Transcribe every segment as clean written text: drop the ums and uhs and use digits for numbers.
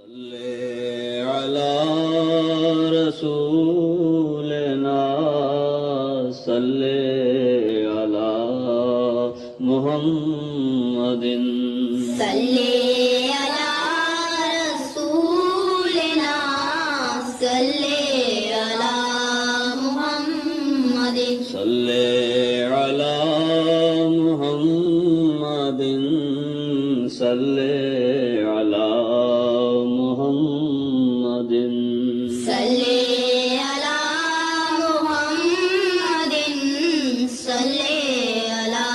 صلی علی رسولنا صلی علی محمد صلی علی رسولنا صلی علی محمد صلی علی محمد صلی علی محمد صلی علی محمد صلی علی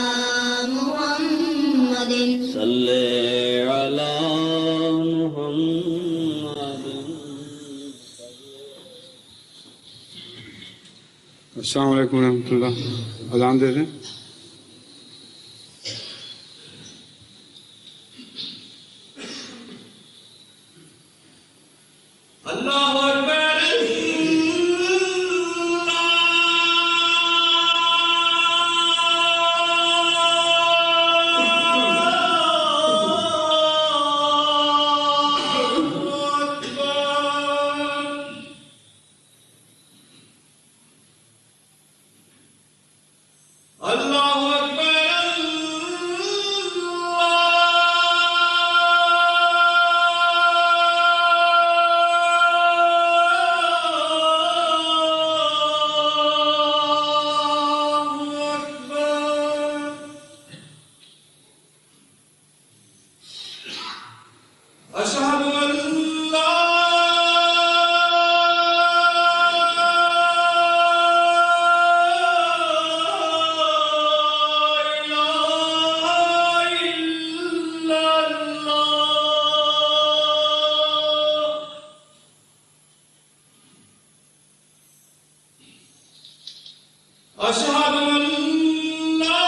محمد صلی علی محمد. السلام علیکم ورحمۃ اللہ. اذان دے دیں. اللہ اکبر اللہ اکبر اشہد ان لا الہ الا اللہ اشہد ان لا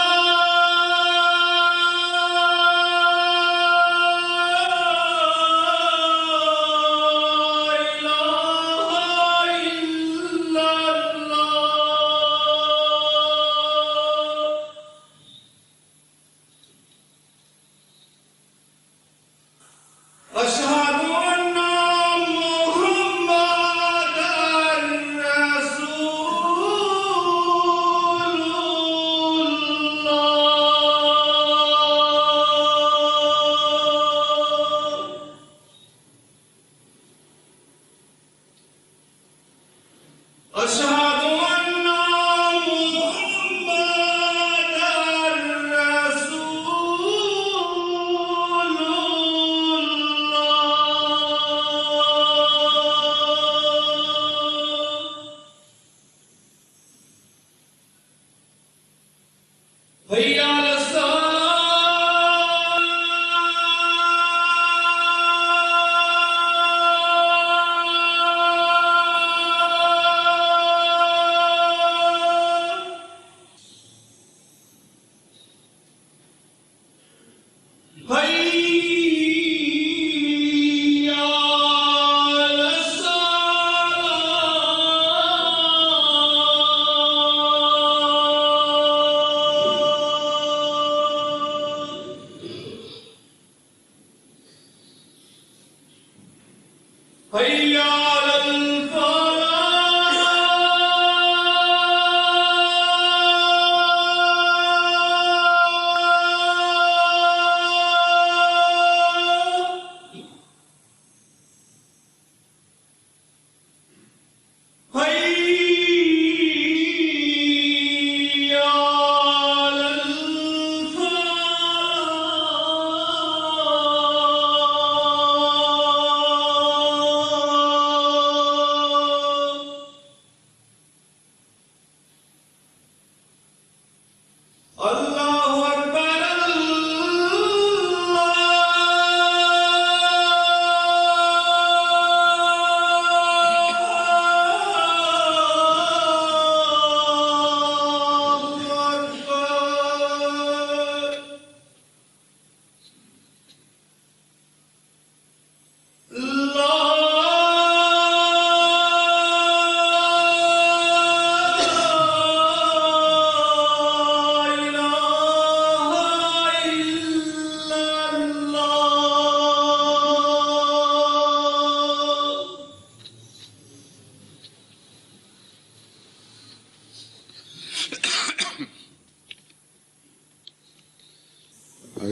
الہ الا اللہ اشہد ان محمد رسول اللہ اشہد ان محمد رسول اللہ حی علی الصلاۃ حی علی الصلاۃ حی علی الفلاح حی علی الفلاح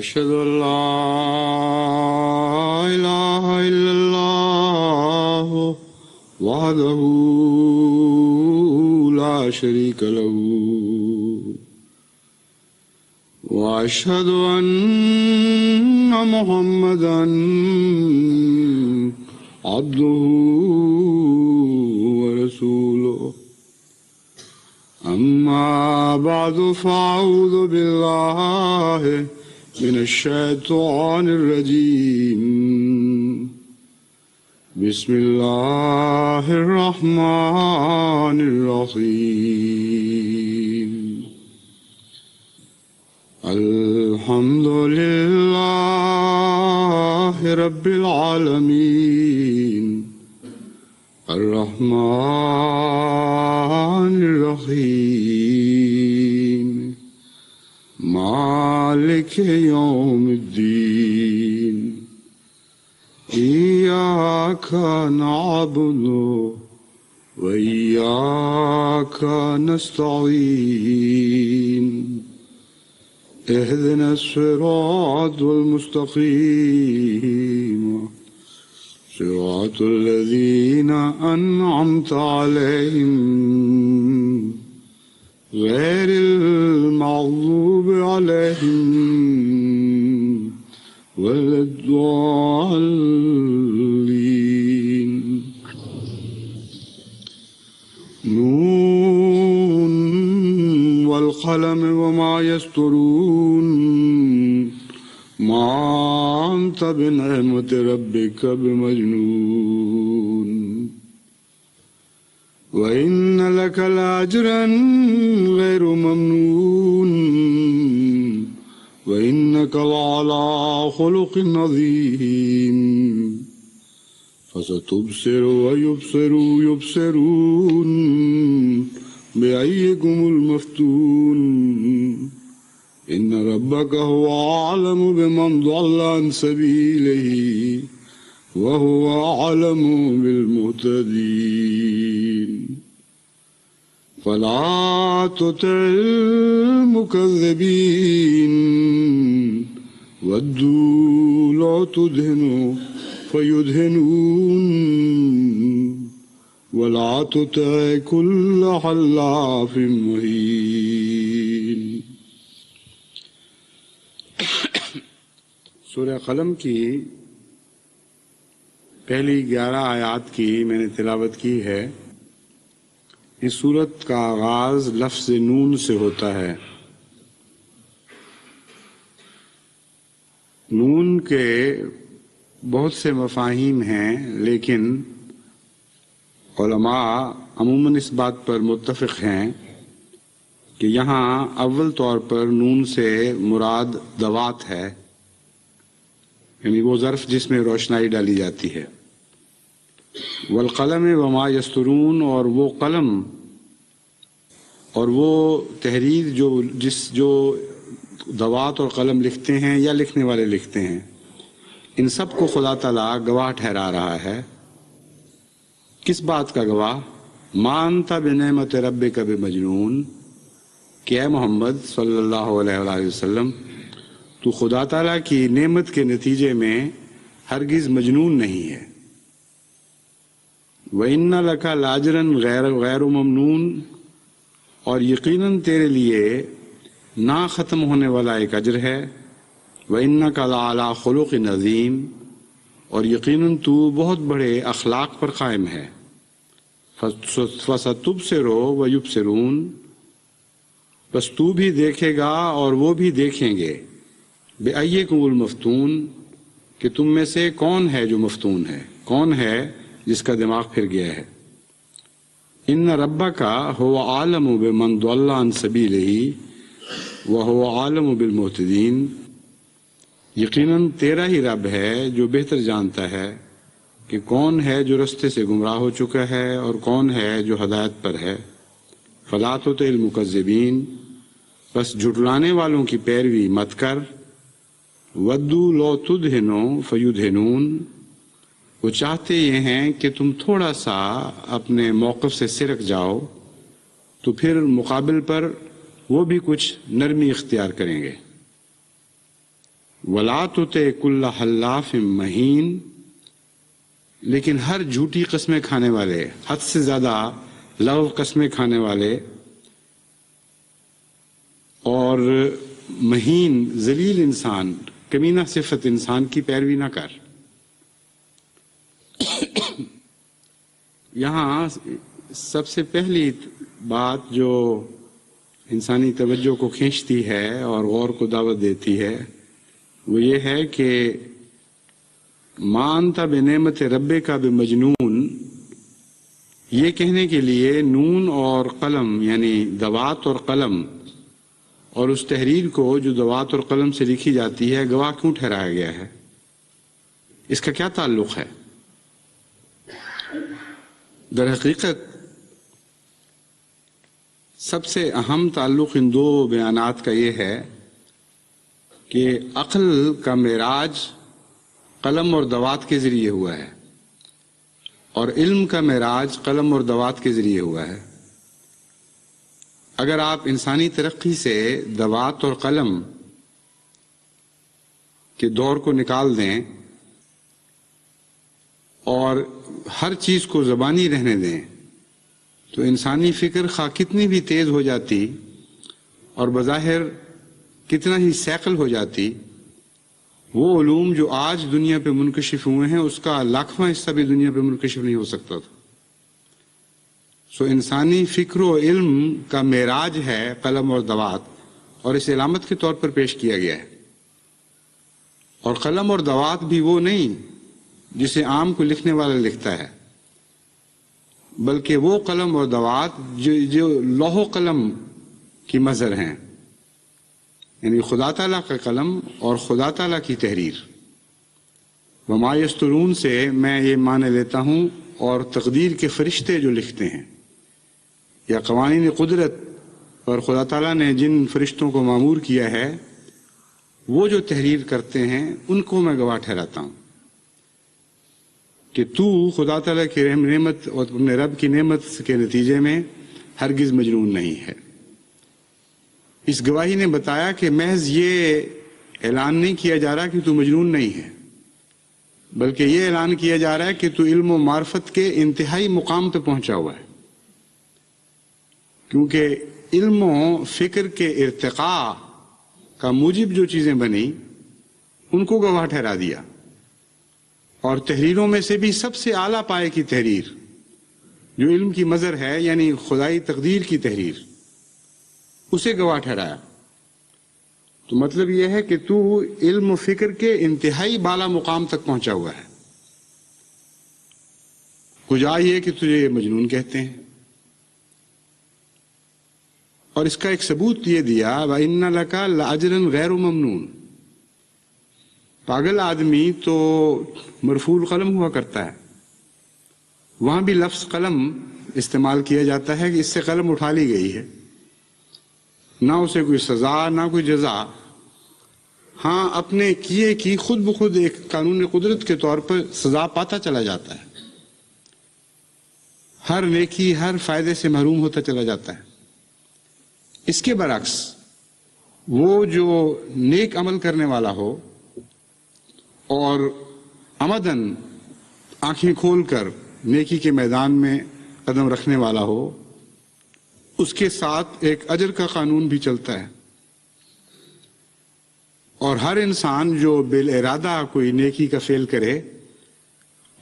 أشهد أن لا إله إلا الله وحده لا شريك له وأشهد أن محمدا عبده ورسوله أما بعد فأعوذ بالله من الشيطان الرجيم بسم الله الرحمن الرحيم الحمد لله رب العالمين الرحمن الرحيم مالك يوم الدين إياك نعبد وإياك نستعين اهدنا الصراط المستقيم صراط الذين أنعمت عليهم غير المغضوب عليهم ولا الضالين نون والقلم وما يسطرون ما أنت بنعمة ربك بمجنون وإن لك لأجرا غير ممنون وإنك لعلى خلق عظيم فستبصر ويبصرون بأيكم المفتون إن ربك هو أعلم بمن ضل عن سبيله وهو أعلم بالمهتدين فلا تطع المكذبين ودوا لو تدهنوا فيدهنون ولا تطع كل حلاف مهين. سورہ قلم کی پہلی 11 آیات کی میں نے تلاوت کی ہے. اس سورت کا آغاز لفظ نون سے ہوتا ہے. نون کے بہت سے مفاہیم ہیں، لیکن علماء عموماً اس بات پر متفق ہیں کہ یہاں اول طور پر نون سے مراد دوات ہے، یعنی وہ ظرف جس میں روشنائی ڈالی جاتی ہے. والقلم وما یسترون، اور وہ قلم اور وہ تحریر جو دوات اور قلم لکھتے ہیں یا لکھنے والے لکھتے ہیں، ان سب کو خدا تعالیٰ گواہ ٹھہرا رہا ہے. کس بات کا گواہ؟ ما انت بنعمت ربک بمجنون، کہ اے محمد صلی اللہ علیہ وآلہ وسلم، تو خدا تعالیٰ کی نعمت کے نتیجے میں ہرگز مجنون نہیں ہے. وَإِنَّ لَكَ لَأَجْرًا غَيْرَ مَمْنُونٍ، اور یقیناً تیرے لیے نہ ختم ہونے والا ایک اجر ہے. وَإِنَّكَ لَعَلَىٰ خُلُقٍ عَظِيمٍ، اور یقیناً تو بہت بڑے اخلاق پر قائم ہے. فَسَتُبْصِرُ وَيُبْصِرُونَ، بس تو بھی دیکھے گا اور وہ بھی دیکھیں گے. بِأَيِّكُمُ الْمَفْتُونُ، کہ تم میں سے کون ہے جو مفتون ہے، کون ہے جس کا دماغ پھر گیا ہے. ان ربک هو عالم بمن ضل عن سبیلہ وهو عالم بالمہتدین، یقیناً تیرا ہی رب ہے جو بہتر جانتا ہے کہ کون ہے جو رستے سے گمراہ ہو چکا ہے اور کون ہے جو ہدایت پر ہے. فلا تطع المکذبین، بس جھٹلانے والوں کی پیروی مت کر. ودوا لو تدہنوا فیدہنون، وہ چاہتے یہ ہیں کہ تم تھوڑا سا اپنے موقف سے سرک جاؤ تو پھر مقابل پر وہ بھی کچھ نرمی اختیار کریں گے. ولا تطع کل حلاف مہین، لیکن ہر جھوٹی قسمیں کھانے والے، حد سے زیادہ لغو قسمیں کھانے والے اور مہین ذلیل انسان، کمینہ صفت انسان کی پیروی نہ کر۔ یہاں سب سے پہلی بات جو انسانی توجہ کو کھینچتی ہے اور غور کو دعوت دیتی ہے وہ یہ ہے کہ ما انت بنعمت ربک بمجنون، یہ کہنے کے لیے نون اور قلم یعنی دوات اور قلم اور اس تحریر کو جو دوات اور قلم سے لکھی جاتی ہے گواہ کیوں ٹھہرایا گیا ہے؟ اس کا کیا تعلق ہے؟ در حقیقت سب سے اہم تعلق ان دو بیانات کا یہ ہے کہ عقل کا معراج قلم اور دوات کے ذریعے ہوا ہے اور علم کا معراج قلم اور دوات کے ذریعے ہوا ہے۔ اگر آپ انسانی ترقی سے دوات اور قلم کے دور کو نکال دیں اور ہر چیز کو زبانی رہنے دیں تو انسانی فکر خواہ کتنی بھی تیز ہو جاتی اور بظاہر کتنا ہی سیکل ہو جاتی، وہ علوم جو آج دنیا پہ منکشف ہوئے ہیں اس کا لاکھواں حصہ بھی دنیا پہ منکشف نہیں ہو سکتا تھا۔ سو انسانی فکر و علم کا معراج ہے قلم اور دوات، اور اسے علامت کے طور پر پیش کیا گیا ہے۔ اور قلم اور دوات بھی وہ نہیں جسے عام کو لکھنے والا لکھتا ہے، بلکہ وہ قلم اور دوات جو لوح و قلم کی مظہر ہیں، یعنی خدا تعالیٰ کا قلم اور خدا تعالیٰ کی تحریر۔ وما یسترون سے میں یہ معنی لیتا ہوں اور تقدیر کے فرشتے جو لکھتے ہیں یا قوانین قدرت اور خدا تعالیٰ نے جن فرشتوں کو مامور کیا ہے وہ جو تحریر کرتے ہیں ان کو میں گواہ ٹھہراتا ہوں کہ تو خدا تعالیٰ کی نعمت اور اپنے رب کی نعمت کے نتیجے میں ہرگز مجنون نہیں ہے۔ اس گواہی نے بتایا کہ محض یہ اعلان نہیں کیا جا رہا کہ تو مجنون نہیں ہے، بلکہ یہ اعلان کیا جا رہا ہے کہ تو علم و معرفت کے انتہائی مقام پہ پہنچا ہوا ہے، کیونکہ علم و فکر کے ارتقاء کا موجب جو چیزیں بنی ان کو گواہ ٹھہرا دیا، اور تحریروں میں سے بھی سب سے اعلیٰ پائے کی تحریر جو علم کی مظہر ہے یعنی خدائی تقدیر کی تحریر، اسے گواہ ٹھہرایا۔ تو مطلب یہ ہے کہ تو علم و فکر کے انتہائی بالا مقام تک پہنچا ہوا ہے۔ کجا یہ کہ تجھے مجنون کہتے ہیں، اور اس کا ایک ثبوت یہ دیا وَإِنَّ لَكَ لَأَجْرًا غَيْرُ مَمْنُونَ۔ پاگل آدمی تو مرفوع قلم ہوا کرتا ہے، وہاں بھی لفظ قلم استعمال کیا جاتا ہے کہ اس سے قلم اٹھا لی گئی ہے، نہ اسے کوئی سزا نہ کوئی جزا، ہاں اپنے کیے کی خود بخود ایک قانون قدرت کے طور پر سزا پاتا چلا جاتا ہے، ہر نیکی ہر فائدے سے محروم ہوتا چلا جاتا ہے۔ اس کے برعکس وہ جو نیک عمل کرنے والا ہو اور عمدن آنکھیں کھول کر نیکی کے میدان میں قدم رکھنے والا ہو، اس کے ساتھ ایک اجر کا قانون بھی چلتا ہے، اور ہر انسان جو بالارادہ کوئی نیکی کا فعل کرے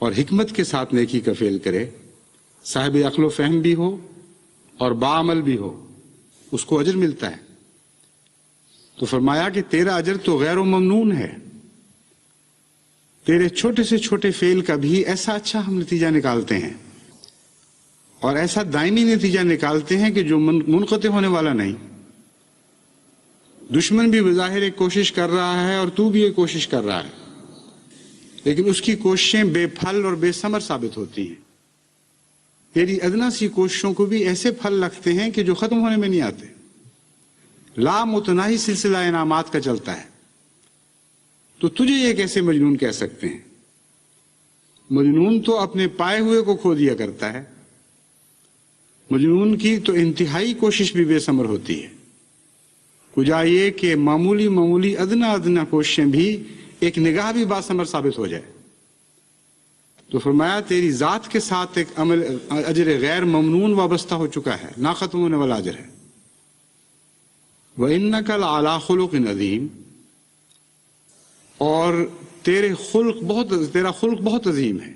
اور حکمت کے ساتھ نیکی کا فعل کرے، صاحب عقل و فہم بھی ہو اور باعمل بھی ہو، اس کو اجر ملتا ہے۔ تو فرمایا کہ تیرا اجر تو غیر ممنون ہے، تیرے چھوٹے سے چھوٹے فعل کا بھی ایسا اچھا ہم نتیجہ نکالتے ہیں اور ایسا دائمی نتیجہ نکالتے ہیں کہ جو منقطع ہونے والا نہیں۔ دشمن بھی بظاہر ایک کوشش کر رہا ہے اور تو بھی ایک کوشش کر رہا ہے، لیکن اس کی کوششیں بے پھل اور بے ثمر ثابت ہوتی ہیں۔ تیری ادنا سی کوششوں کو بھی ایسے پھل لگتے ہیں کہ جو ختم ہونے میں نہیں آتے، لا متناہی سلسلہ انعامات کا چلتا ہے۔ تو تجھے یہ کیسے مجنون کہہ سکتے ہیں؟ مجنون تو اپنے پائے ہوئے کو کھو دیا کرتا ہے، مجنون کی تو انتہائی کوشش بھی بے ثمر ہوتی ہے، کجا یہ کہ معمولی ادنا کوششیں بھی ایک نگاہ بھی باثمر ثابت ہو جائے. تو فرمایا تیری ذات کے ساتھ ایک عمل اجر غیر ممنون وابستہ ہو چکا ہے، نہ ختم ہونے والا اجر ہے. وَإِنَّكَ لَعَلَىٰ خُلُقٍ عَظِيمٍ، اور تیرا خلق بہت عظیم ہے.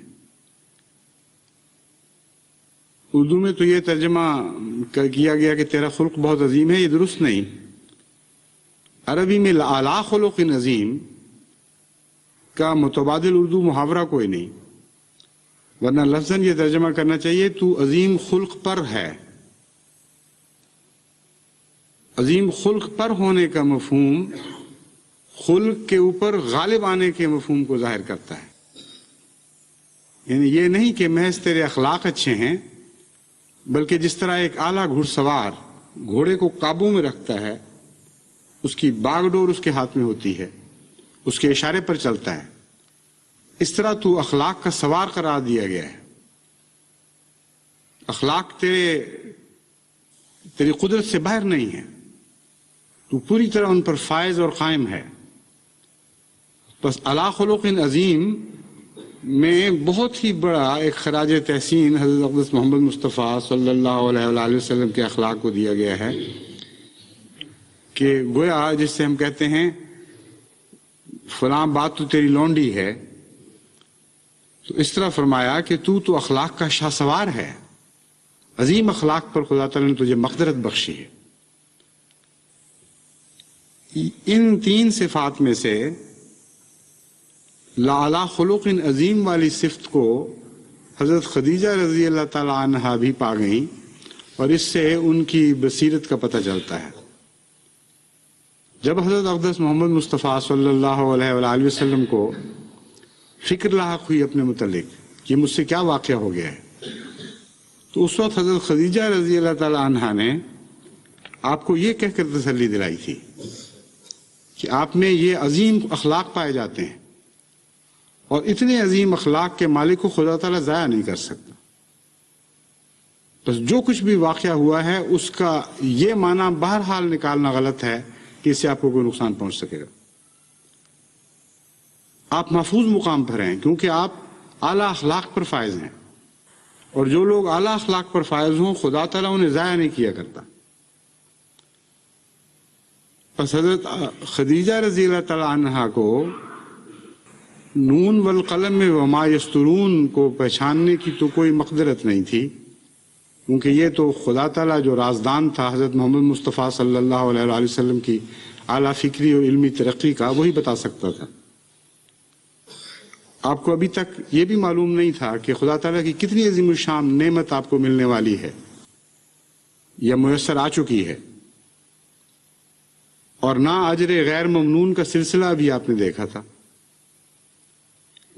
اردو میں تو یہ ترجمہ کیا گیا کہ تیرا خلق بہت عظیم ہے، یہ درست نہیں. عربی میں لَعَلَىٰ خُلُقٍ عَظِيمٍ کا متبادل اردو محاورہ کوئی نہیں، ورنہ لفظاً یہ ترجمہ کرنا چاہیے تو عظیم خلق پر ہے. عظیم خلق پر ہونے کا مفہوم خلق کے اوپر غالب آنے کے مفہوم کو ظاہر کرتا ہے. یعنی یہ نہیں کہ محض تیرے اخلاق اچھے ہیں، بلکہ جس طرح ایک اعلیٰ گھڑ سوار گھوڑے کو قابو میں رکھتا ہے، اس کی باغ ڈور اس کے ہاتھ میں ہوتی ہے، اس کے اشارے پر چلتا ہے، اس طرح تو اخلاق کا سوار قرار دیا گیا ہے. اخلاق تیری قدرت سے باہر نہیں ہے، تو پوری طرح ان پر فائز اور قائم ہے. بس علی خلق عظیم میں بہت ہی بڑا ایک خراج تحسین حضرت اقدس محمد مصطفیٰ صلی اللہ علیہ وآلہ وسلم کے اخلاق کو دیا گیا ہے کہ گویا جس سے ہم کہتے ہیں فلاں بات تو تیری لونڈی ہے، تو اس طرح فرمایا کہ تو اخلاق کا شاہ سوار ہے. عظیم اخلاق پر خدا تعالیٰ نے تجھے مقدرت بخشی ہے. ان تین صفات میں سے لعلی خلق عظیم والی صفت کو حضرت خدیجہ رضی اللہ تعالی عنہا بھی پا گئیں، اور اس سے ان کی بصیرت کا پتہ چلتا ہے. جب حضرت اقدس محمد مصطفیٰ صلی اللہ علیہ وآلہ وسلم کو فکر لاحق ہوئی اپنے متعلق کہ مجھ سے کیا واقعہ ہو گیا ہے، تو اس وقت حضرت خدیجہ رضی اللہ تعالی عنہا نے آپ کو یہ کہہ کر تسلی دلائی تھی کہ آپ میں یہ عظیم اخلاق پائے جاتے ہیں، اور اتنے عظیم اخلاق کے مالک کو خدا تعالیٰ ضائع نہیں کر سکتا. بس جو کچھ بھی واقعہ ہوا ہے اس کا یہ معنی بہرحال نکالنا غلط ہے کہ اس سے آپ کو کوئی نقصان پہنچ سکے گا. آپ محفوظ مقام پر ہیں کیونکہ آپ اعلیٰ اخلاق پر فائز ہیں، اور جو لوگ اعلیٰ اخلاق پر فائز ہوں خدا تعالیٰ انہیں ضائع نہیں کیا کرتا. بس حضرت خدیجہ رضی اللہ تعالی عنہا کو نون والقلم میں وما یسترون کو پہچاننے کی تو کوئی مقدرت نہیں تھی، کیونکہ یہ تو خدا تعالیٰ جو رازدان تھا حضرت محمد مصطفیٰ صلی اللہ علیہ وآلہ وسلم کی اعلیٰ فکری اور علمی ترقی کا، وہی بتا سکتا تھا. آپ کو ابھی تک یہ بھی معلوم نہیں تھا کہ خدا تعالیٰ کی کتنی عظیم الشان نعمت آپ کو ملنے والی ہے یا میسر آ چکی ہے، اور نہ اجر غیر ممنون کا سلسلہ بھی آپ نے دیکھا تھا.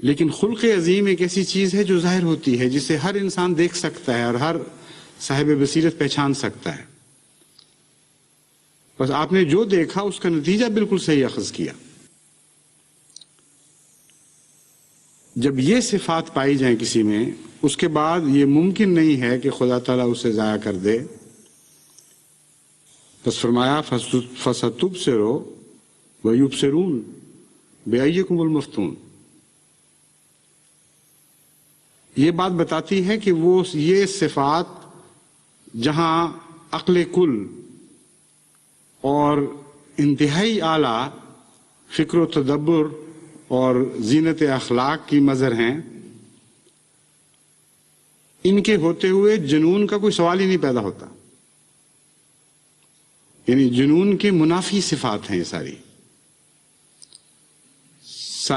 لیکن خلق عظیم ایک ایسی چیز ہے جو ظاہر ہوتی ہے، جسے ہر انسان دیکھ سکتا ہے اور ہر صاحب بصیرت پہچان سکتا ہے. بس آپ نے جو دیکھا اس کا نتیجہ بالکل صحیح اخذ کیا. جب یہ صفات پائی جائیں کسی میں، اس کے بعد یہ ممکن نہیں ہے کہ خدا تعالیٰ اسے ضائع کر دے. بس فرمایا فَسَتُبْصِرُ وَيُبْصِرُونَ بِأَيِّكُمُ الْمَفْتُونُ. یہ بات بتاتی ہے کہ وہ یہ صفات جہاں عقل کل اور انتہائی اعلیٰ فکر و تدبر اور زینت اخلاق کی مظہر ہیں، ان کے ہوتے ہوئے جنون کا کوئی سوال ہی نہیں پیدا ہوتا. یعنی جنون کے منافی صفات ہیں یہ ساری.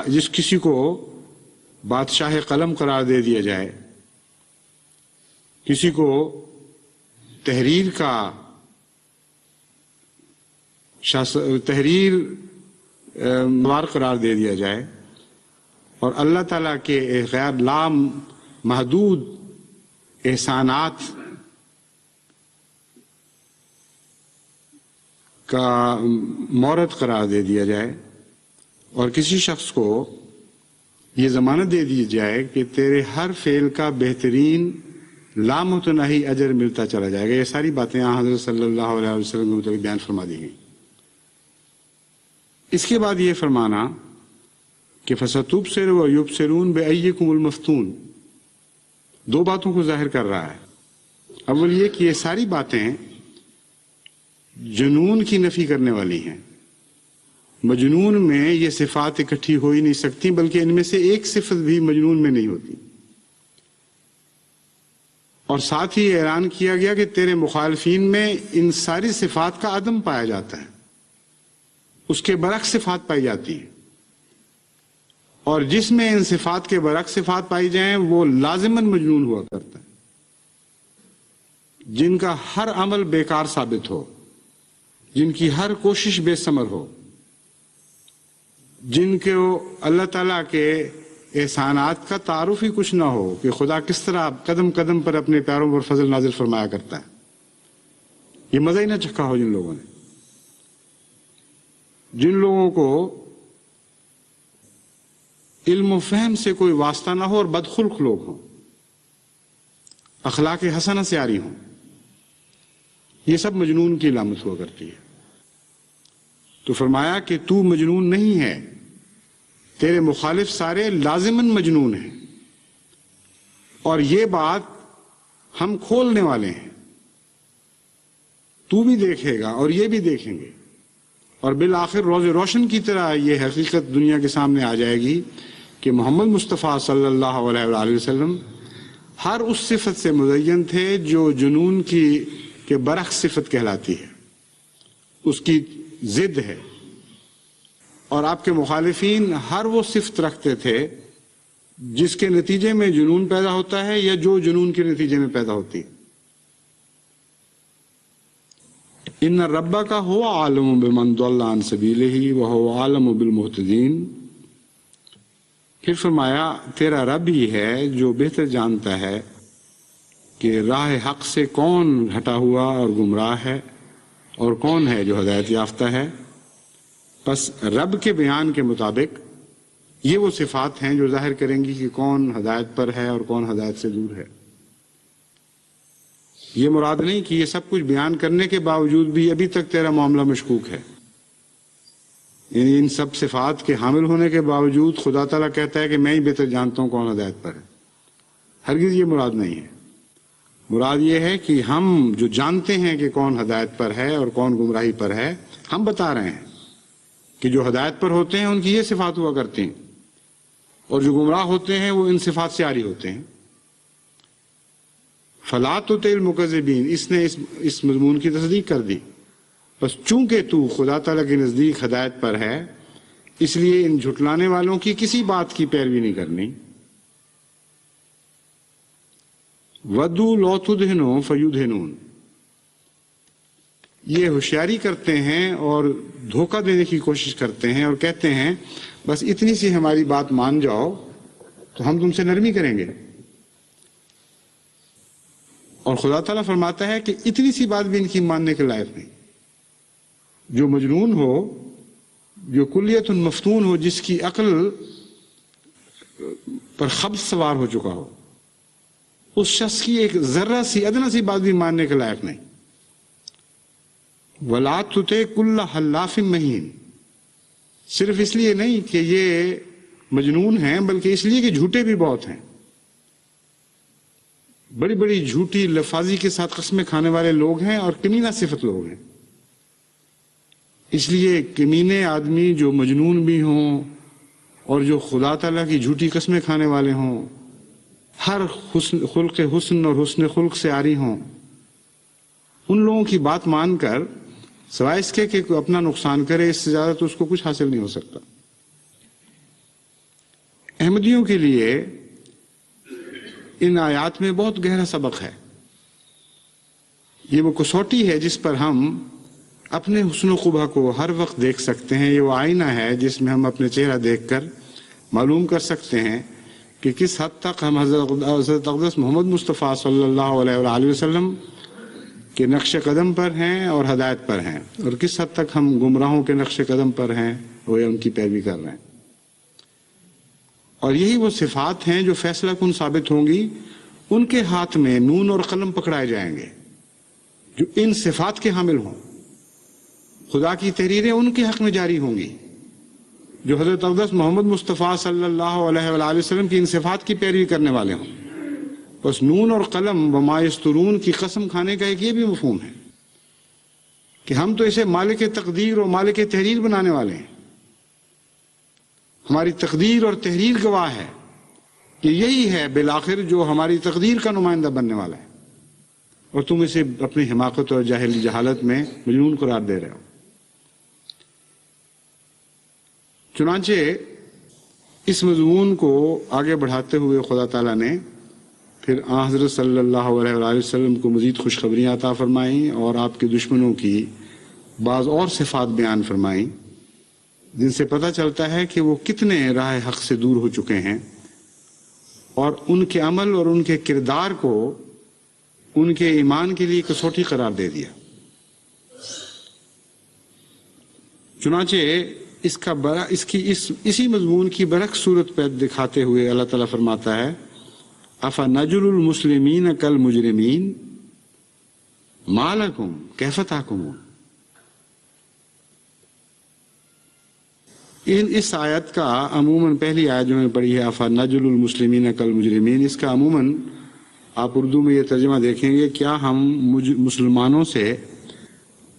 جس کسی کو بادشاہ قلم قرار دے دیا جائے، کسی کو تحریر موار قرار دے دیا جائے، اور اللہ تعالیٰ کے غیر لام محدود احسانات کا مورد قرار دے دیا جائے، اور کسی شخص کو یہ ضمانت دے دی جائے کہ تیرے ہر فعل کا بہترین لامتناہی اجر ملتا چلا جائے گا. یہ ساری باتیں حضرت صلی اللہ علیہ وسلم کے متعلق بیان فرما دی گئی. اس کے بعد یہ فرمانا کہ فَسَتُبْصِرُ وَيُبْصِرُونَ بِأَيِّكُمُ الْمَفْتُونُ، دو باتوں کو ظاہر کر رہا ہے۔ اول یہ کہ یہ ساری باتیں جنون کی نفی کرنے والی ہیں۔ مجنون میں یہ صفات اکٹھی ہو ہی نہیں سکتی، بلکہ ان میں سے ایک صفت بھی مجنون میں نہیں ہوتی۔ اور ساتھ ہی اعلان کیا گیا کہ تیرے مخالفین میں ان ساری صفات کا عدم پایا جاتا ہے، اس کے برعکس صفات پائی جاتی ہیں، اور جس میں ان صفات کے برعکس صفات پائی جائیں وہ لازماً مجنون ہوا کرتا ہے۔ جن کا ہر عمل بیکار ثابت ہو، جن کی ہر کوشش بے ثمر ہو، جن کو اللہ تعالیٰ کے احسانات کا تعارف ہی کچھ نہ ہو کہ خدا کس طرح قدم قدم پر اپنے پیاروں پر فضل نازل فرمایا کرتا ہے، یہ مزہ ہی نہ چکھا ہو جن لوگوں نے، جن لوگوں کو علم و فہم سے کوئی واسطہ نہ ہو اور بدخلق لوگ ہوں، اخلاق حسنہ سے عاری ہوں، یہ سب مجنون کی علامت ہوا کرتی ہے۔ تو فرمایا کہ تو مجنون نہیں ہے، تیرے مخالف سارے لازماً مجنون ہیں، اور یہ بات ہم کھولنے والے ہیں، تو بھی دیکھے گا اور یہ بھی دیکھیں گے، اور بالآخر روز روشن کی طرح یہ حقیقت دنیا کے سامنے آ جائے گی کہ محمد مصطفیٰ صلی اللہ علیہ وآلہ وسلم ہر اس صفت سے مزین تھے جو جنون کے برعکس صفت کہلاتی ہے، اس کی ضد ہے، اور آپ کے مخالفین ہر وہ صفت رکھتے تھے جس کے نتیجے میں جنون پیدا ہوتا ہے یا جو جنون کے نتیجے میں پیدا ہوتی ہے۔ ان ربک هو عالم بمن ضل عن سبیلہ وهو عالم بالمہتدین۔ پھر فرمایا تیرا رب ہی ہے جو بہتر جانتا ہے کہ راہ حق سے کون ہٹا ہوا اور گمراہ ہے اور کون ہے جو ہدایت یافتہ ہے۔ پس رب کے بیان کے مطابق یہ وہ صفات ہیں جو ظاہر کریں گی کہ کون ہدایت پر ہے اور کون ہدایت سے دور ہے۔ یہ مراد نہیں کہ یہ سب کچھ بیان کرنے کے باوجود بھی ابھی تک تیرا معاملہ مشکوک ہے، یعنی ان سب صفات کے حامل ہونے کے باوجود خدا تعالیٰ کہتا ہے کہ میں ہی بہتر جانتا ہوں کون ہدایت پر ہے۔ ہرگز یہ مراد نہیں ہے۔ مراد یہ ہے کہ ہم جو جانتے ہیں کہ کون ہدایت پر ہے اور کون گمراہی پر ہے، ہم بتا رہے ہیں کہ جو ہدایت پر ہوتے ہیں ان کی یہ صفات ہوا کرتے ہیں، اور جو گمراہ ہوتے ہیں وہ ان صفات سے عاری ہوتے ہیں۔ فَلَا تُطِعِ الْمُكَذِّبِينَ، اس نے اس مضمون کی تصدیق کر دی، بس چونکہ تو خدا تعالیٰ کے نزدیک ہدایت پر ہے اس لیے ان جھٹلانے والوں کی کسی بات کی پیروی نہیں کرنی۔ وَدُّوا لَوْ تُدْهِنُوا فَيُدْهِنُونَ، یہ ہوشیاری کرتے ہیں اور دھوکہ دینے کی کوشش کرتے ہیں اور کہتے ہیں بس اتنی سی ہماری بات مان جاؤ تو ہم تم سے نرمی کریں گے، اور خدا تعالیٰ فرماتا ہے کہ اتنی سی بات بھی ان کی ماننے کے لائق نہیں۔ جو مجنون ہو، جو کلیت مفتون ہو، جس کی عقل پر خبث سوار ہو چکا ہو، اس شخص کی ایک ذرہ سی ادنا سی بات بھی ماننے کے لائق نہیں۔ وَلَا تُطِعْ كُلَّ حَلَّافٍ مَّهِينٍ، صرف اس لیے نہیں کہ یہ مجنون ہیں بلکہ اس لیے کہ جھوٹے بھی بہت ہیں، بڑی بڑی جھوٹی لفاظی کے ساتھ قسمیں کھانے والے لوگ ہیں اور کمینہ صفت لوگ ہیں۔ اس لیے کمینے آدمی جو مجنون بھی ہوں اور جو خدا تعالیٰ کی جھوٹی قسمیں کھانے والے ہوں، ہر خلق حسن اور حسن خلق سے عاری ہوں، ان لوگوں کی بات مان کر سوائے اس کے کہ کوئی اپنا نقصان کرے، اس سے زیادہ تو اس کو کچھ حاصل نہیں ہو سکتا۔ احمدیوں کے لیے ان آیات میں بہت گہرا سبق ہے۔ یہ وہ کسوٹی ہے جس پر ہم اپنے حسن و قبح کو ہر وقت دیکھ سکتے ہیں، یہ وہ آئینہ ہے جس میں ہم اپنے چہرہ دیکھ کر معلوم کر سکتے ہیں کہ کس حد تک ہم حضرت اقدس محمد مصطفیٰ صلی اللہ علیہ وآلہ وسلم کے نقش قدم پر ہیں اور ہدایت پر ہیں، اور کس حد تک ہم گمراہوں کے نقش قدم پر ہیں اور ان کی پیروی کر رہے ہیں۔ اور یہی وہ صفات ہیں جو فیصلہ کن ثابت ہوں گی، ان کے ہاتھ میں نون اور قلم پکڑائے جائیں گے جو ان صفات کے حامل ہوں، خدا کی تحریریں ان کے حق میں جاری ہوں گی جو حضرت اقدس محمد مصطفیٰ صلی اللہ علیہ وآلہ وسلم کی ان صفات کی پیروی کرنے والے ہوں. بس نون اور قلم وما یسترون کی قسم کھانے کا ایک یہ بھی مفہوم ہے کہ ہم تو اسے مالک تقدیر اور مالک تحریر بنانے والے ہیں. ہماری تقدیر اور تحریر گواہ ہے کہ یہی ہے بالآخر جو ہماری تقدیر کا نمائندہ بننے والا ہے، اور تم اسے اپنی حماقت اور جہالت میں مجنون قرار دے رہے ہو. چنانچہ اس مضمون کو آگے بڑھاتے ہوئے خدا تعالیٰ نے پھر حضرت صلی اللہ علیہ وآلہ وسلم کو مزید خوشخبریاں عطا فرمائیں اور آپ کے دشمنوں کی بعض اور صفات بیان فرمائیں جن سے پتہ چلتا ہے کہ وہ کتنے راہ حق سے دور ہو چکے ہیں، اور ان کے عمل اور ان کے کردار کو ان کے ایمان کے لیے کسوٹی قرار دے دیا. چنانچہ اسی مضمون کی برعکس صورت پہ دکھاتے ہوئے اللہ تعالیٰ فرماتا ہے افنجعل المسلمین کالمجرمین ما لکم کیف تحکمون. اس آیت کا عموماً پہلی آیت جو میں نے پڑھی ہے افنجعل المسلمین کالمجرمین، اس کا عموماً آپ اردو میں یہ ترجمہ دیکھیں گے کیا ہم مسلمانوں سے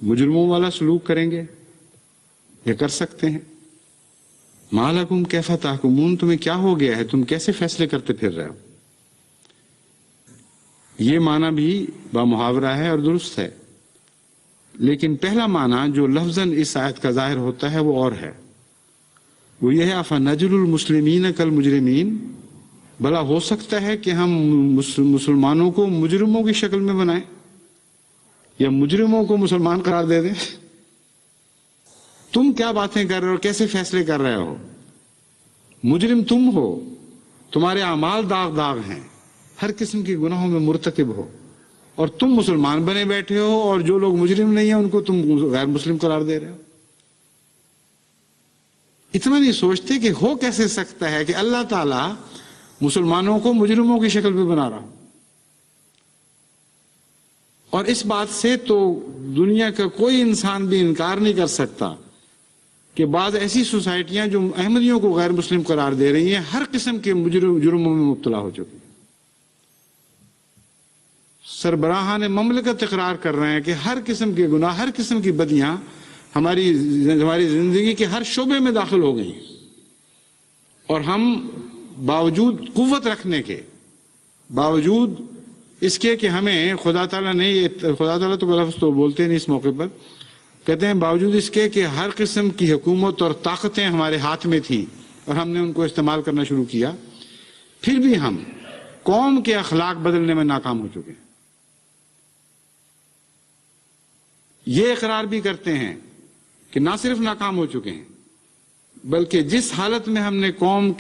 مجرموں والا سلوک کریں گے؟ یہ کر سکتے ہیں. ما لکم کیف تحکمون، تمہیں کیا ہو گیا ہے، تم کیسے فیصلے کرتے پھر رہے ہو؟ یہ معنی بھی بامحاورہ ہے اور درست ہے، لیکن پہلا معنی جو لفظاً اس آیت کا ظاہر ہوتا ہے وہ اور ہے. وہ یہ ہے افنجعل المسلمین کالمجرمین، بھلا ہو سکتا ہے کہ ہم مسلمانوں کو مجرموں کی شکل میں بنائیں یا مجرموں کو مسلمان قرار دے دیں؟ تم کیا باتیں کر رہے ہو، کیسے فیصلے کر رہے ہو؟ مجرم تم ہو، تمہارے اعمال داغ داغ ہیں، ہر قسم کے گناہوں میں مرتکب ہو، اور تم مسلمان بنے بیٹھے ہو، اور جو لوگ مجرم نہیں ہیں ان کو تم غیر مسلم قرار دے رہے ہو. اتنا نہیں سوچتے کہ ہو کیسے سکتا ہے کہ اللہ تعالیٰ مسلمانوں کو مجرموں کی شکل میں بنا رہا. اور اس بات سے تو دنیا کا کوئی انسان بھی انکار نہیں کر سکتا کہ بعض ایسی سوسائٹیاں جو احمدیوں کو غیر مسلم قرار دے رہی ہیں ہر قسم کے جرموں میں مبتلا ہو چکی ہیں. سربراہان مملکت اقرار کر رہے ہیں کہ ہر قسم کے گناہ، ہر قسم کی بدیاں ہماری زندگی کے ہر شعبے میں داخل ہو گئی ہیں، اور ہم باوجود قوت رکھنے کے، باوجود اس کے کہ ہمیں خدا تعالیٰ تو لفظ تو بولتے نہیں اس موقع پر، کہتے ہیں باوجود اس کے کہ ہر قسم کی حکومت اور طاقتیں ہمارے ہاتھ میں تھیں اور ہم نے ان کو استعمال کرنا شروع کیا، پھر بھی ہم قوم کے اخلاق بدلنے میں ناکام ہو چکے ہیں. یہ اقرار بھی کرتے ہیں کہ نہ صرف ناکام ہو چکے ہیں بلکہ جس حالت میں ہم نے قوم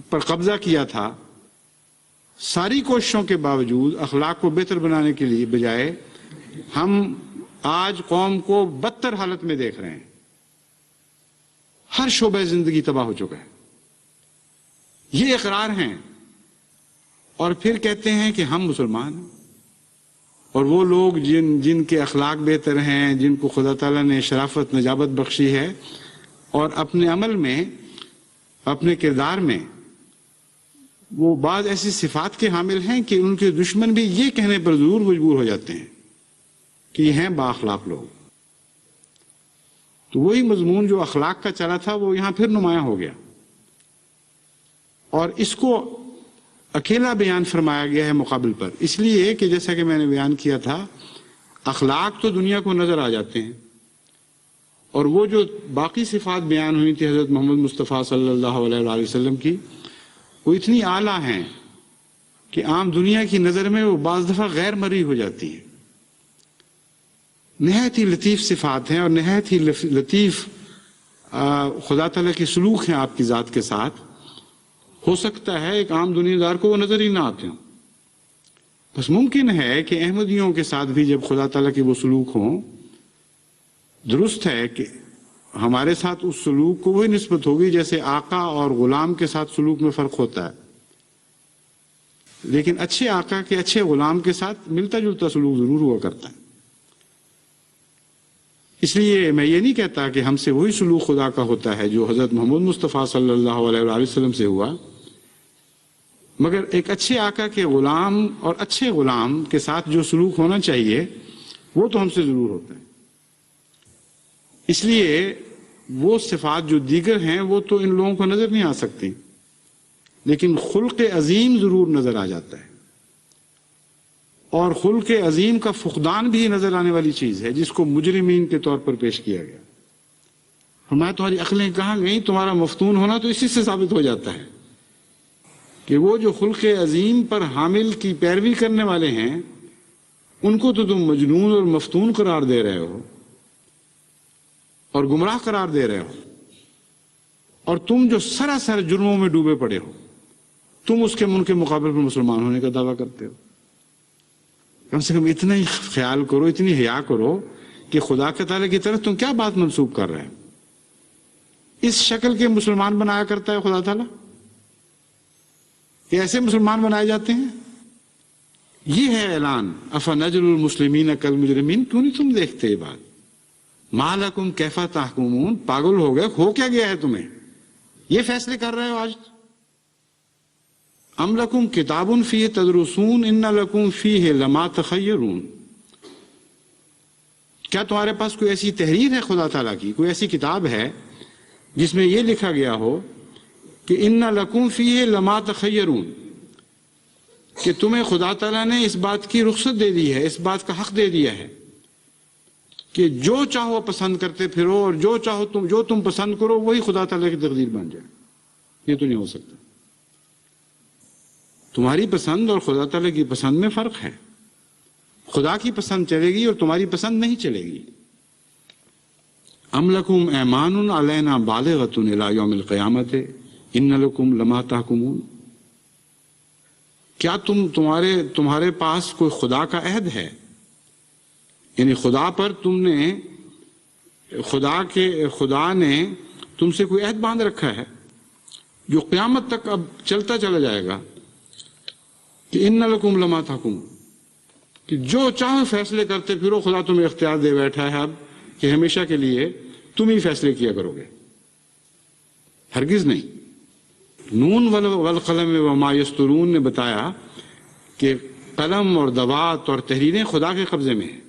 پر قبضہ کیا تھا، ساری کوششوں کے باوجود اخلاق کو بہتر بنانے کے لیے بجائے ہم آج قوم کو بدتر حالت میں دیکھ رہے ہیں. ہر شعبہ زندگی تباہ ہو چکا ہے. یہ اقرار ہیں، اور پھر کہتے ہیں کہ ہم مسلمان ہیں، اور وہ لوگ جن کے اخلاق بہتر ہیں، جن کو خدا تعالیٰ نے شرافت نجابت بخشی ہے، اور اپنے عمل میں، اپنے کردار میں وہ بعض ایسی صفات کے حامل ہیں کہ ان کے دشمن بھی یہ کہنے پر ضرور مجبور ہو جاتے ہیں کہ یہ ہیں با اخلاق لوگ. تو وہی مضمون جو اخلاق کا چلا تھا وہ یہاں پھر نمایاں ہو گیا، اور اس کو اکیلا بیان فرمایا گیا ہے مقابل پر، اس لیے کہ جیسا کہ میں نے بیان کیا تھا اخلاق تو دنیا کو نظر آ جاتے ہیں، اور وہ جو باقی صفات بیان ہوئی تھی حضرت محمد مصطفیٰ صلی اللہ علیہ وآلہ وسلم کی، وہ اتنی اعلیٰ ہیں کہ عام دنیا کی نظر میں وہ بعض دفعہ غیر مرئی ہو جاتی ہیں. نہایت ہی لطیف صفات ہیں اور نہایت ہی لطیف خدا تعالیٰ کے سلوک ہیں آپ کی ذات کے ساتھ. ہو سکتا ہے ایک عام دنیا دار کو وہ نظر ہی نہ آتے ہوں، بس ممکن ہے کہ احمدیوں کے ساتھ بھی جب خدا تعالیٰ کے وہ سلوک ہوں، درست ہے کہ ہمارے ساتھ اس سلوک کو وہی نسبت ہوگی جیسے آقا اور غلام کے ساتھ سلوک میں فرق ہوتا ہے، لیکن اچھے آقا کے اچھے غلام کے ساتھ ملتا جلتا سلوک ضرور ہوا کرتا ہے. اس لیے میں یہ نہیں کہتا کہ ہم سے وہی سلوک خدا کا ہوتا ہے جو حضرت محمد مصطفیٰ صلی اللہ علیہ وآلہ وسلم سے ہوا، مگر ایک اچھے آقا کے غلام اور اچھے غلام کے ساتھ جو سلوک ہونا چاہیے وہ تو ہم سے ضرور ہوتا ہے۔ اس لیے وہ صفات جو دیگر ہیں وہ تو ان لوگوں کو نظر نہیں آ سکتی، لیکن خلق عظیم ضرور نظر آ جاتا ہے، اور خلق عظیم کا فقدان بھی نظر آنے والی چیز ہے جس کو مجرمین کے طور پر پیش کیا گیا۔ فرمایا تمہاری عقلیں کہاں گئیں؟ تمہارا مفتون ہونا تو اسی سے ثابت ہو جاتا ہے کہ وہ جو خلق عظیم پر حامل کی پیروی کرنے والے ہیں ان کو تو تم مجنون اور مفتون قرار دے رہے ہو اور گمراہ قرار دے رہے ہو، اور تم جو سراسر جرموں میں ڈوبے پڑے ہو تم اس کے ان کے مقابل پر مسلمان ہونے کا دعویٰ کرتے ہو۔ کم سے کم اتنا ہی خیال کرو، اتنی حیا کرو کہ خدا کے تعالیٰ کی طرف تم کیا بات منسوب کر رہے ہیں۔ اس شکل کے مسلمان بنایا کرتا ہے خدا تعالیٰ، کہ ایسے مسلمان بنائے جاتے ہیں۔ یہ ہے اعلان افنجعل المسلمین کالمجرمین، کیوں نہیں تم دیکھتے یہ بات؟ ما لکم کیف تحکمون، پاگل ہو گئے، ہو کیا گیا ہے تمہیں؟ یہ فیصلے کر رہے ہو آج؟ ام لکم کتاب فیہ تدرسون ان لکم فیہ لما تخیرون، کیا تمہارے پاس کوئی ایسی تحریر ہے خدا تعالیٰ کی، کوئی ایسی کتاب ہے جس میں یہ لکھا گیا ہو کہ ان لکم فیہ لما تخیرون، کہ تمہیں خدا تعالیٰ نے اس بات کی رخصت دے دی ہے، اس بات کا حق دے دیا ہے کہ جو چاہو پسند کرتے پھرو، اور جو چاہو جو تم پسند کرو وہی خدا تعالیٰ کی تقدیر بن جائے۔ یہ تو نہیں ہو سکتا۔ تمہاری پسند اور خدا تعالیٰ کی پسند میں فرق ہے۔ خدا کی پسند چلے گی اور تمہاری پسند نہیں چلے گی۔ ام لکم ایمان علینا بالغۃ الی یوم القیامۃ ان لکم لما تحکمون، کیا تمہارے پاس کوئی خدا کا عہد ہے؟ یعنی خدا پر تم نے خدا نے تم سے کوئی عہد باندھ رکھا ہے جو قیامت تک اب چلتا چلا جائے گا، کہ ان لکم لما تحکمون، کہ جو چاہو فیصلے کرتے پھرو، خدا تمہیں اختیار دے بیٹھا ہے اب کہ ہمیشہ کے لیے تم ہی فیصلے کیا کرو گے۔ ہرگز نہیں۔ نون والقلم وما یسطرون نے بتایا کہ قلم اور دوات اور تحریریں خدا کے قبضے میں ہیں،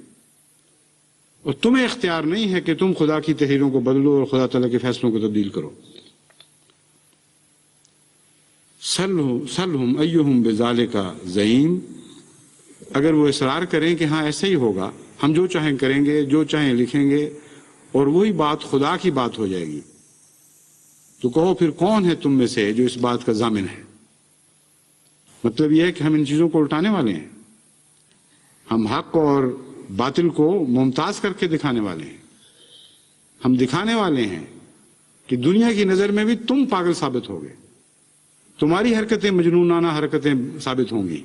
اور تمہیں اختیار نہیں ہے کہ تم خدا کی تحریروں کو بدلو اور خدا تعالیٰ کے فیصلوں کو تبدیل کرو۔ سلہم ایہم بذالک زعیم، اگر وہ اصرار کریں کہ ہاں ایسا ہی ہوگا، ہم جو چاہیں کریں گے، جو چاہیں لکھیں گے، اور وہی بات خدا کی بات ہو جائے گی، تو کہو پھر کون ہے تم میں سے جو اس بات کا ضامن ہے؟ مطلب یہ ہے کہ ہم ان چیزوں کو الٹانے والے ہیں، ہم حق اور باطل کو ممتاز کر کے دکھانے والے ہیں، ہم دکھانے والے ہیں کہ دنیا کی نظر میں بھی تم پاگل ثابت ہوگے، تمہاری حرکتیں مجنونانہ حرکتیں ثابت ہوں گی،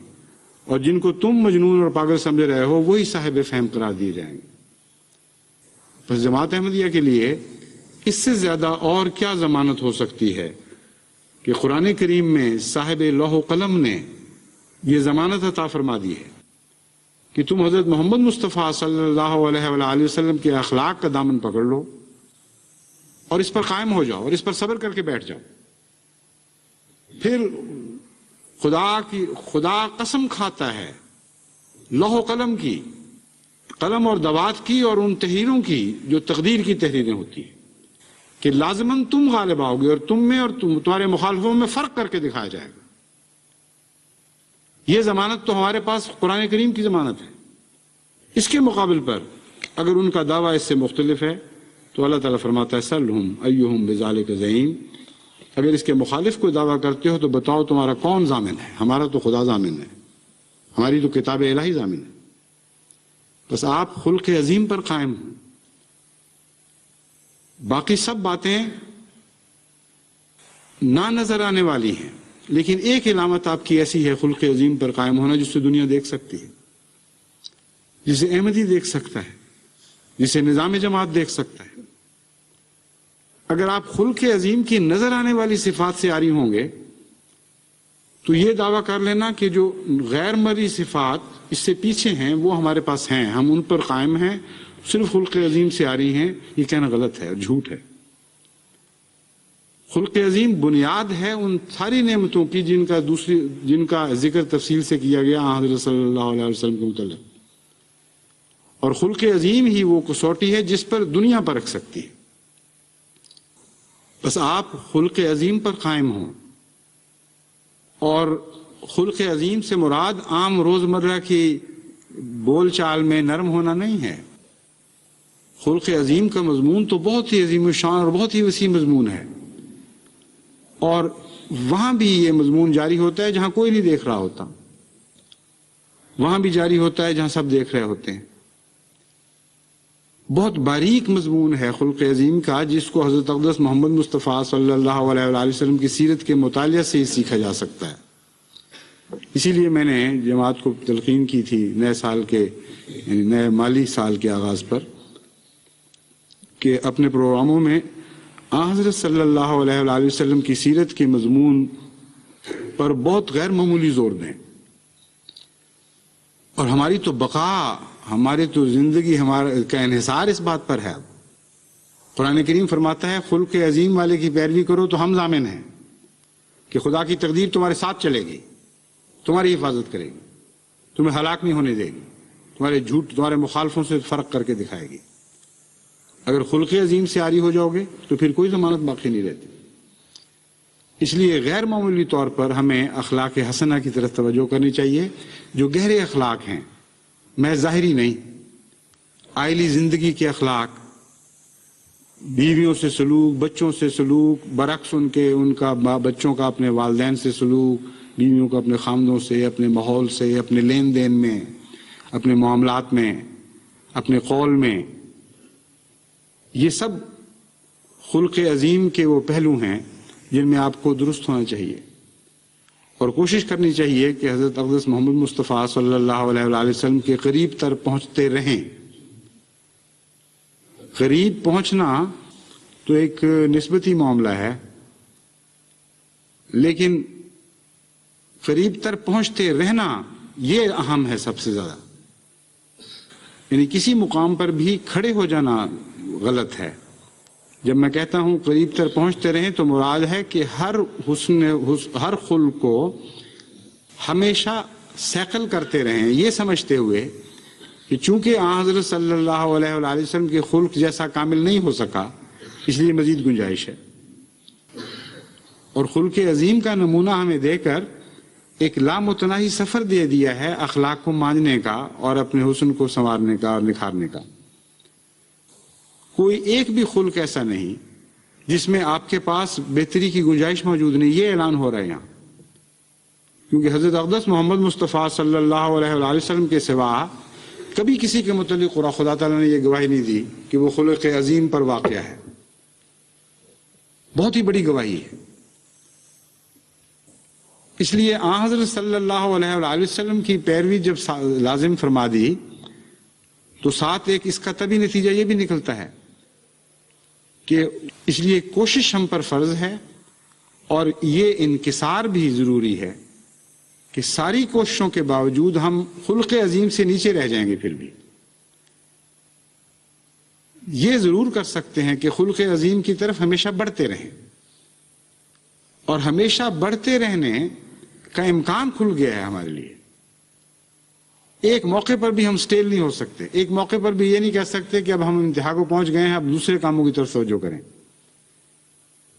اور جن کو تم مجنون اور پاگل سمجھ رہے ہو وہی صاحب فہم قرار دیے جائیں گے۔ بس جماعت احمدیہ کے لیے اس سے زیادہ اور کیا ضمانت ہو سکتی ہے کہ قرآن کریم میں صاحب لوح و قلم نے یہ ضمانت عطا فرما دی ہے کہ تم حضرت محمد مصطفیٰ صلی اللہ علیہ وآلہ وسلم کے اخلاق کا دامن پکڑ لو اور اس پر قائم ہو جاؤ اور اس پر صبر کر کے بیٹھ جاؤ۔ پھر خدا قسم کھاتا ہے لوح و قلم کی، قلم اور دوات کی، اور ان تحریروں کی جو تقدیر کی تحریریں ہوتی ہیں، کہ لازماً تم غالب آؤ گے اور تم میں اور تمہارے مخالفوں میں فرق کر کے دکھایا جائے گا۔ یہ ضمانت تو ہمارے پاس قرآن کریم کی ضمانت ہے۔ اس کے مقابل پر اگر ان کا دعویٰ اس سے مختلف ہے تو اللہ تعالیٰ فرماتا ہے سلہم ایہم بذالک زعیم، اگر اس کے مخالف کوئی دعویٰ کرتے ہو تو بتاؤ تمہارا کون ضامن ہے؟ ہمارا تو خدا ضامن ہے، ہماری تو کتاب الہی ضامن ہے۔ بس آپ خلق عظیم پر قائم ہوں، باقی سب باتیں نہ نظر آنے والی ہیں، لیکن ایک علامت آپ کی ایسی ہے خلق عظیم پر قائم ہونا جس سے دنیا دیکھ سکتی ہے، جسے احمدی دیکھ سکتا ہے، جسے نظام جماعت دیکھ سکتا ہے۔ اگر آپ خلق عظیم کی نظر آنے والی صفات سے عاری ہوں گے تو یہ دعویٰ کر لینا کہ جو غیر مرئی صفات اس سے پیچھے ہیں وہ ہمارے پاس ہیں، ہم ان پر قائم ہیں، صرف خلق عظیم سے آ رہی ہیں، یہ کہنا غلط ہے اور جھوٹ ہے۔ خلق عظیم بنیاد ہے ان ساری نعمتوں کی جن کا ذکر تفصیل سے کیا گیا حضرت صلی اللہ علیہ وسلم کے متعلق، اور خلق عظیم ہی وہ کسوٹی ہے جس پر دنیا پر رکھ سکتی ہے۔ بس آپ خلق عظیم پر قائم ہوں، اور خلق عظیم سے مراد عام روزمرہ کی بول چال میں نرم ہونا نہیں ہے۔ خلق عظیم کا مضمون تو بہت ہی عظیم الشان اور بہت ہی وسیع مضمون ہے، اور وہاں بھی یہ مضمون جاری ہوتا ہے جہاں کوئی نہیں دیکھ رہا ہوتا، وہاں بھی جاری ہوتا ہے جہاں سب دیکھ رہے ہوتے ہیں۔ بہت باریک مضمون ہے خلق عظیم کا، جس کو حضرت اقدس محمد مصطفیٰ صلی اللہ علیہ وآلہ وسلم کی سیرت کے مطالعہ سے ہی سیکھا جا سکتا ہے۔ اسی لیے میں نے جماعت کو تلقین کی تھی نئے سال کے یعنی نئے مالی سال کے آغاز پر کہ اپنے پروگراموں میں حضرت صلی اللہ علیہ وآلہ وسلم کی سیرت کے مضمون پر بہت غیر معمولی زور دیں، اور ہماری تو بقا، ہماری تو زندگی، ہمارا کا انحصار اس بات پر ہے۔ قرآن کریم فرماتا ہے خلق عظیم والے کی پیروی کرو تو ہم ضامن ہیں کہ خدا کی تقدیر تمہارے ساتھ چلے گی، تمہاری حفاظت کرے گی، تمہیں ہلاک نہیں ہونے دے گی، تمہارے مخالفوں سے فرق کر کے دکھائے گی۔ اگر خلق عظیم سے عاری ہو جاؤ گے تو پھر کوئی ضمانت باقی نہیں رہتی۔ اس لیے غیر معمولی طور پر ہمیں اخلاق حسنہ کی طرف توجہ کرنی چاہیے، جو گہرے اخلاق ہیں، میں ظاہری نہیں، آئلی زندگی کے اخلاق، بیویوں سے سلوک، بچوں سے سلوک، برعکس ان کا بچوں کا اپنے والدین سے سلوک، بیویوں کا اپنے خامدوں سے، اپنے ماحول سے، اپنے لین دین میں، اپنے معاملات میں، اپنے قول میں، یہ سب خلق عظیم کے وہ پہلو ہیں جن میں آپ کو درست ہونا چاہیے، اور کوشش کرنی چاہیے کہ حضرت اقدس محمد مصطفیٰ صلی اللہ علیہ وآلہ وسلم کے قریب تر پہنچتے رہیں۔ قریب پہنچنا تو ایک نسبتی معاملہ ہے، لیکن قریب تر پہنچتے رہنا یہ اہم ہے سب سے زیادہ۔ یعنی کسی مقام پر بھی کھڑے ہو جانا غلط ہے۔ جب میں کہتا ہوں قریب تر پہنچتے رہیں تو مراد ہے کہ ہر خلق کو ہمیشہ سیکل کرتے رہیں، یہ سمجھتے ہوئے کہ چونکہ حضرت صلی اللہ علیہ وآلہ وسلم کے خلق جیسا کامل نہیں ہو سکا، اس لیے مزید گنجائش ہے، اور خلق عظیم کا نمونہ ہمیں دے کر ایک لامتناہی سفر دے دیا ہے اخلاق کو ماننے کا اور اپنے حسن کو سنوارنے کا اور نکھارنے کا۔ کوئی ایک بھی خلق ایسا نہیں جس میں آپ کے پاس بہتری کی گنجائش موجود نہیں، یہ اعلان ہو رہا ہے یہاں، کیونکہ حضرت اقدس محمد مصطفیٰ صلی اللہ علیہ وآلہ وسلم کے سوا کبھی کسی کے متعلق خدا تعالیٰ نے یہ گواہی نہیں دی کہ وہ خلق عظیم پر واقع ہے۔ بہت ہی بڑی گواہی ہے۔ اس لیے حضرت صلی اللہ علیہ وآلہ وسلم کی پیروی جب لازم فرما دی تو ساتھ ایک اس کا طبی نتیجہ یہ بھی نکلتا ہے کہ اس لیے کوشش ہم پر فرض ہے، اور یہ انکسار بھی ضروری ہے کہ ساری کوششوں کے باوجود ہم خلق عظیم سے نیچے رہ جائیں گے، پھر بھی یہ ضرور کر سکتے ہیں کہ خلق عظیم کی طرف ہمیشہ بڑھتے رہیں، اور ہمیشہ بڑھتے رہنے کا امکان کھل گیا ہے ہمارے لیے۔ ایک موقع پر بھی ہم سٹیل نہیں ہو سکتے، ایک موقع پر بھی یہ نہیں کہہ سکتے کہ اب ہم انتہا کو پہنچ گئے ہیں، اب دوسرے کاموں کی طرف توجہ کریں۔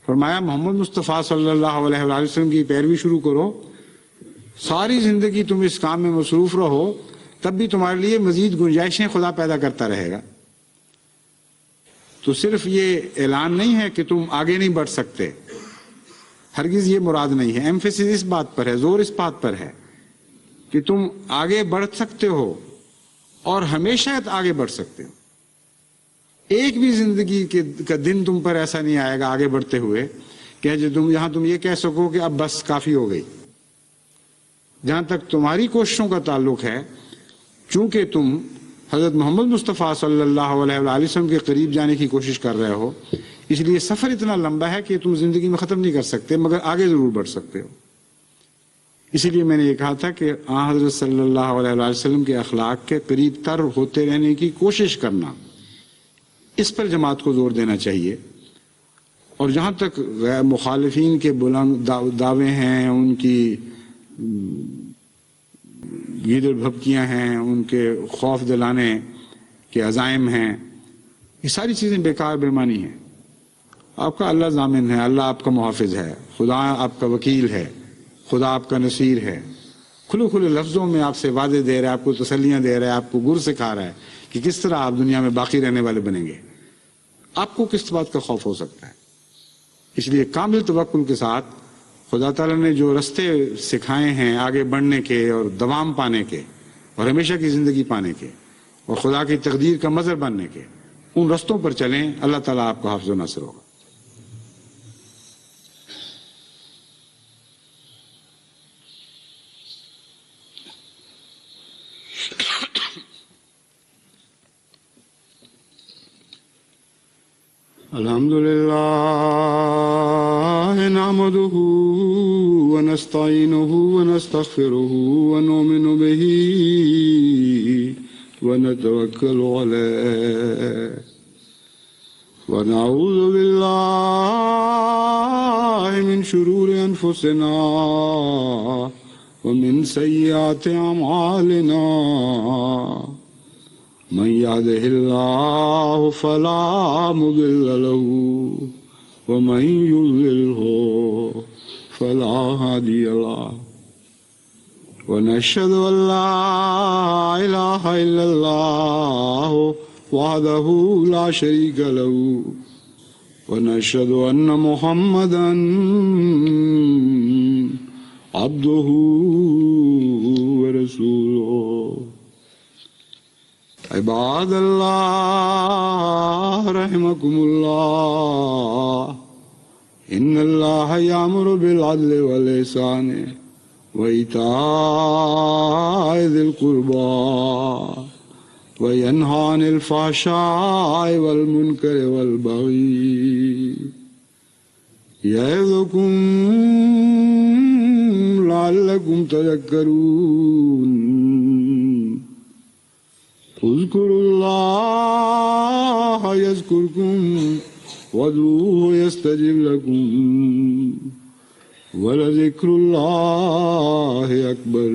فرمایا محمد مصطفیٰ صلی اللہ علیہ وآلہ وسلم کی پیروی شروع کرو، ساری زندگی تم اس کام میں مصروف رہو، تب بھی تمہارے لیے مزید گنجائشیں خدا پیدا کرتا رہے گا۔ تو صرف یہ اعلان نہیں ہے کہ تم آگے نہیں بڑھ سکتے، ہرگز یہ مراد نہیں ہے۔ ایمفیسس اس بات پر ہے، زور اس بات پر ہے کہ تم آگے بڑھ سکتے ہو اور ہمیشہ آگے بڑھ سکتے ہو۔ ایک بھی زندگی کا دن تم پر ایسا نہیں آئے گا آگے بڑھتے ہوئے کہ تم یہ کہہ سکو کہ اب بس کافی ہو گئی۔ جہاں تک تمہاری کوششوں کا تعلق ہے، چونکہ تم حضرت محمد مصطفیٰ صلی اللہ علیہ وآلہ وسلم کے قریب جانے کی کوشش کر رہے ہو، اس لیے سفر اتنا لمبا ہے کہ تم زندگی میں ختم نہیں کر سکتے، مگر آگے ضرور بڑھ سکتے ہو۔ اسی لیے میں نے یہ کہا تھا کہ حضرت صلی اللہ علیہ وسلم کے اخلاق کے قریب تر ہوتے رہنے کی کوشش کرنا اس پر جماعت کو زور دینا چاہیے. اور جہاں تک غیر مخالفین کے بلند دعوے ہیں، ان کی گیدڑ بھبکیاں ہیں، ان کے خوف دلانے کے عزائم ہیں، یہ ساری چیزیں بیکار بے معنی ہیں. آپ کا اللہ ضامن ہے، اللہ آپ کا محافظ ہے، خدا آپ کا وکیل ہے، خدا آپ کا نصیر ہے. کھلے کھلے لفظوں میں آپ سے وعدے دے رہا ہے، آپ کو تسلیاں دے رہا ہے، آپ کو گر سکھا رہا ہے کہ کس طرح آپ دنیا میں باقی رہنے والے بنیں گے. آپ کو کس بات کا خوف ہو سکتا ہے؟ اس لیے کامل توکل کے ساتھ خدا تعالیٰ نے جو رستے سکھائے ہیں آگے بڑھنے کے اور دوام پانے کے اور ہمیشہ کی زندگی پانے کے اور خدا کی تقدیر کا مظہر بننے کے، ان رستوں پر چلیں. اللہ تعالیٰ آپ کو حافظ و ناصر ہوگا. الحمد للہ نحمده ونستعینه ونستغفره ونؤمن به ونتوکل علیہ ونعوذ باللہ من شرور انفسنا ومن سیئات اعمالنا من يهده الله فلا مضل له ومن يضلله فلا هادي له ونشهد أن لا إله إلا الله وحده لا شريك له ونشهد أن محمدا عبده ورسوله. عباد اللہ رحمكم اللہ ان اللہ یأمر بالعدل والإحسان وإیتاء ذی القربى وینہی عن الفحشاء والمنکر والبغی یعظکم لعلکم تذکرون. اذکروا اللہ یذکرکم وادعوہ یستجب لکم ولذکر اللہ اکبر.